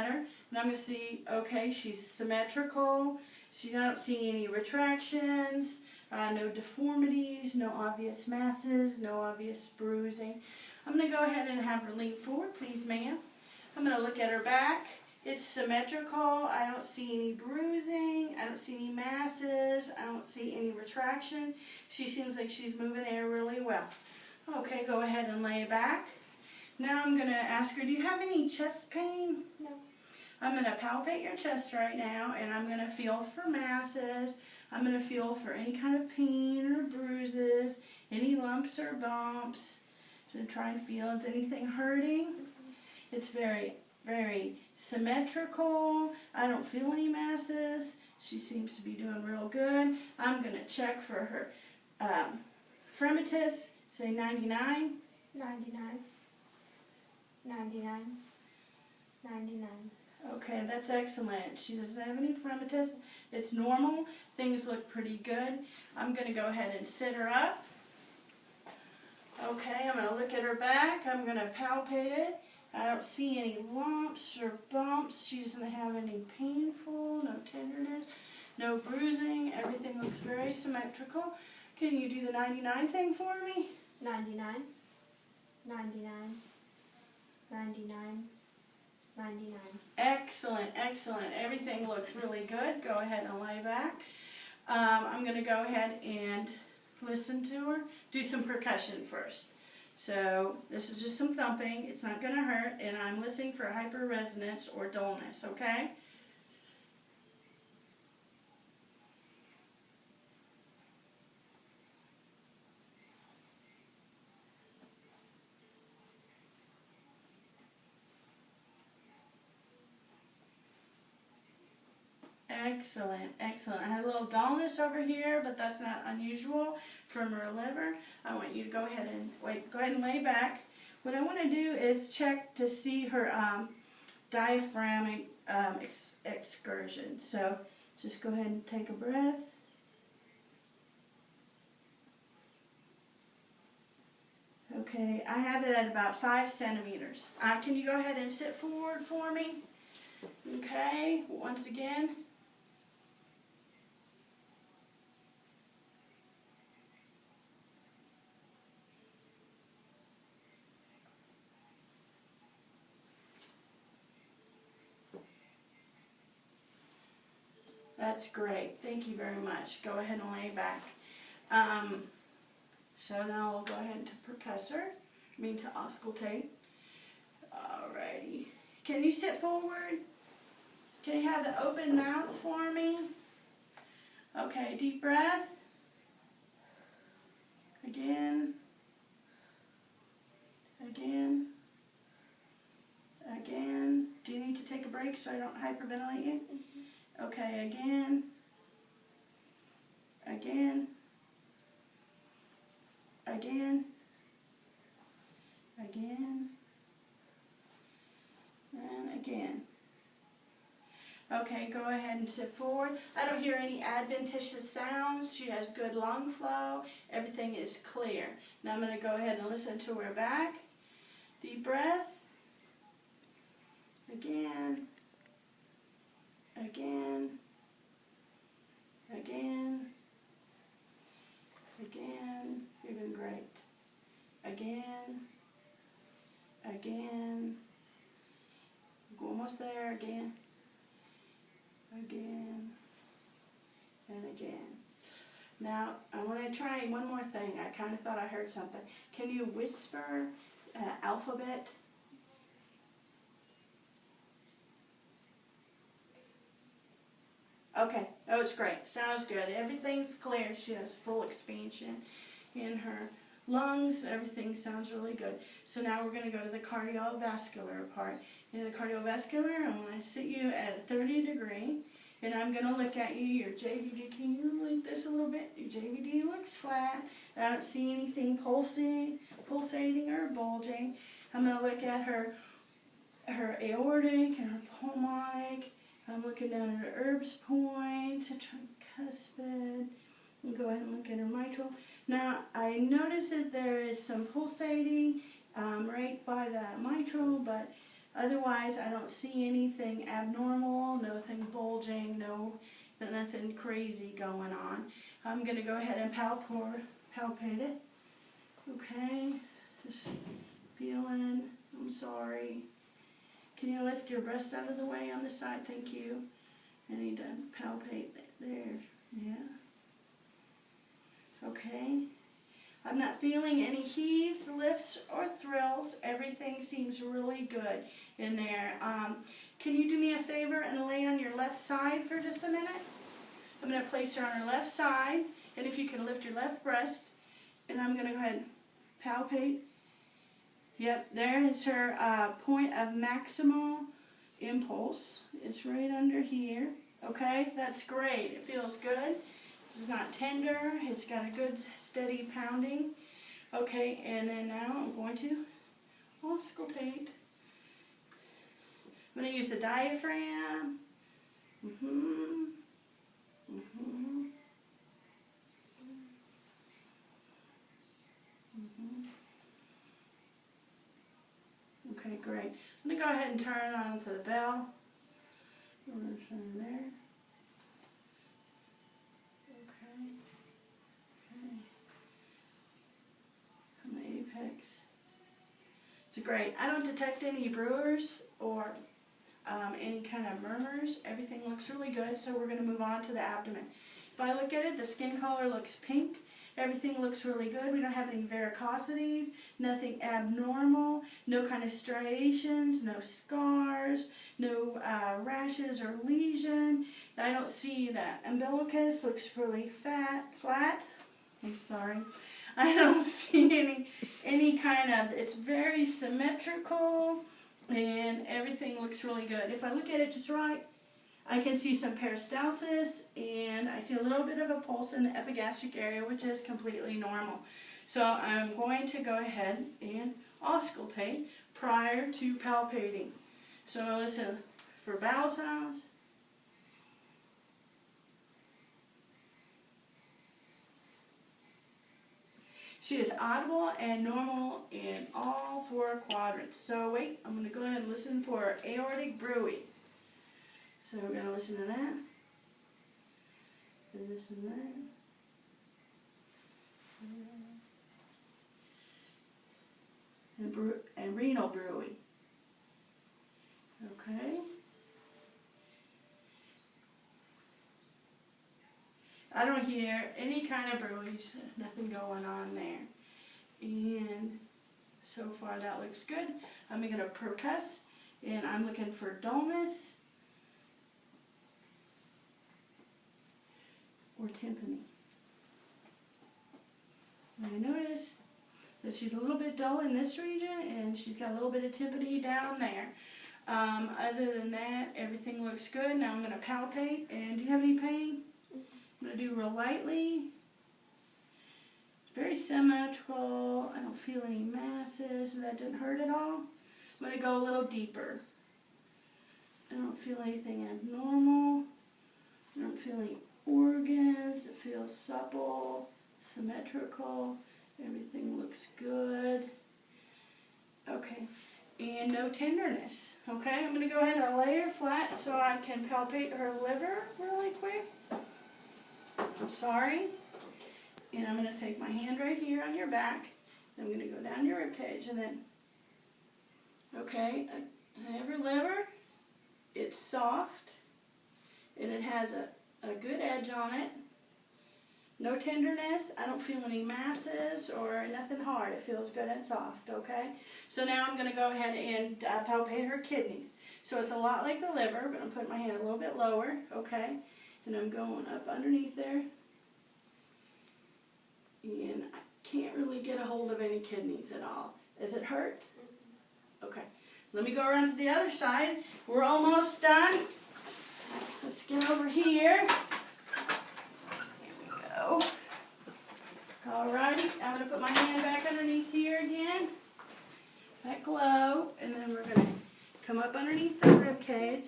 better. And I'm going to see, okay, she's symmetrical. I don't see any retractions, no deformities, no obvious masses, no obvious bruising. I'm going to go ahead and have her lean forward, please, ma'am. I'm going to look at her back. It's symmetrical. I don't see any bruising. I don't see any masses. I don't see any retraction. She seems like she's moving air really well. Okay, go ahead and lay back. Now I'm going to ask her, do you have any chest pain? No. I'm going to palpate your chest right now, and I'm going to feel for masses. I'm going to feel for any kind of pain or bruises, any lumps or bumps. To try and feel, is anything hurting? It's very, very symmetrical. I don't feel any masses. She seems to be doing real good. I'm going to check for her fremitus, say 99. 99. 99. 99. Okay, that's excellent. She doesn't have any fremitus. It's normal. Things look pretty good. I'm going to go ahead and sit her up. Okay, I'm going to look at her back. I'm going to palpate it. I don't see any lumps or bumps. She doesn't have any painful, no tenderness, no bruising. Everything looks very symmetrical. Can you do the 99 thing for me? 99. 99. 99. 99. Excellent, excellent. Everything looks really good. Go ahead and lay back. I'm going to go ahead and listen to her. Do some percussion first. So this is just some thumping. It's not going to hurt, and I'm listening for hyperresonance or dullness, okay? Excellent, excellent. I had a little dullness over here, but that's not unusual from her liver. I want you to go ahead and go ahead and lay back. What I want to do is check to see her diaphragmic excursion. So just go ahead and take a breath. Okay, I have it at about 5 centimeters. Can you go ahead and sit forward for me? Okay, once again. That's great. Thank you very much. Go ahead and lay back. So now we'll go ahead to percussor, to auscultate. Alrighty. Can you sit forward? Can you have the open mouth for me? Okay, deep breath. Again. Again. Again. Do you need to take a break so I don't hyperventilate you? Okay, again. Again. Again. Again. And again. Okay, go ahead and sit forward. I don't hear any adventitious sounds. She has good lung flow. Everything is clear. Now I'm going to go ahead and listen to her back. Deep breath. Again. Again. Again. Again. You're doing great. Again. Again. We're almost there. Again. Again. And again. Now, I want to try one more thing. I kind of thought I heard something. Can you whisper alphabet? Okay. Oh, it's great. Sounds good. Everything's clear. She has full expansion in her lungs. Everything sounds really good. So now we're going to go to the cardiovascular part. In the cardiovascular, I'm going to sit you at a 30 degree, and I'm going to look at you. Your JVD, can you link this a little bit? Your JVD looks flat. I don't see anything pulsating or bulging. I'm going to look at her aortic and her pulmonic. I'm looking down at her Erb's point, tricuspid. And go ahead and look at her mitral. Now, I notice that there is some pulsating right by the mitral, but Otherwise, I don't see anything abnormal, nothing bulging, nothing crazy going on. I'm going to go ahead and palpate it. Okay, just feeling, I'm sorry. Can you lift your breast out of the way on this side? Thank you. I need to palpate there. Yeah. Okay. I'm not feeling any heaves, lifts, or thrills. Everything seems really good in there. Can you do me a favor and lay on your left side for just a minute? I'm going to place her on her left side, and if you can lift your left breast, and I'm going to go ahead and palpate. Yep, there is her point of maximal impulse. It's right under here. Okay, that's great. It feels good. It's not tender. It's got a good steady pounding. Okay, and then now I'm going to auscultate. I'm going to use the diaphragm. Okay, great. I'm going to go ahead and turn it on to the bell. Something there. Okay. From the apex. It's great. I don't detect any brewers or any kind of murmurs. Everything looks really good, so we're going to move on to the abdomen. If I look at it, the skin color looks pink. Everything looks really good. We don't have any varicosities, nothing abnormal, no kind of striations, no scars, no rashes or lesion. I don't see that umbilicus looks really flat. I'm sorry. I don't see any kind of, it's very symmetrical and everything looks really good. If I look at it just right, I can see some peristalsis, and I see a little bit of a pulse in the epigastric area, which is completely normal. So I'm going to go ahead and auscultate prior to palpating. So I'll listen for bowel sounds. She is audible and normal in all 4 quadrants. So wait, I'm going to go ahead and listen for aortic bruit. So we're going to listen to that, and listen to that, and renal brewing. Okay. I don't hear any kind of bruits, nothing going on there. And so far that looks good. I'm going to percuss, and I'm looking for dullness or tympany. I notice that she's a little bit dull in this region, and she's got a little bit of tympany down there. Other than that, everything looks good. Now I'm going to palpate. And do you have any pain? I'm going to do real lightly. It's very symmetrical. I don't feel any masses. That didn't hurt at all. I'm going to go a little deeper. I don't feel anything abnormal. I don't feel any organs. It feels supple, symmetrical. Everything looks good. Okay. And no tenderness. Okay, I'm going to go ahead and lay her flat so I can palpate her liver really quick. I'm sorry. And I'm going to take my hand right here on your back. I'm going to go down your ribcage and then, okay, I have her liver. It's soft and it has a good edge on it. No tenderness. I don't feel any masses or nothing hard. It feels good and soft, okay? So now I'm going to go ahead and palpate her kidneys. So it's a lot like the liver, but I'm putting my hand a little bit lower, okay? And I'm going up underneath there. And I can't really get a hold of any kidneys at all. Does it hurt? Okay. Let me go around to the other side. We're almost done. Let's get over here. Alrighty, I'm going to put my hand back underneath here again, back low, and then we're going to come up underneath the rib cage.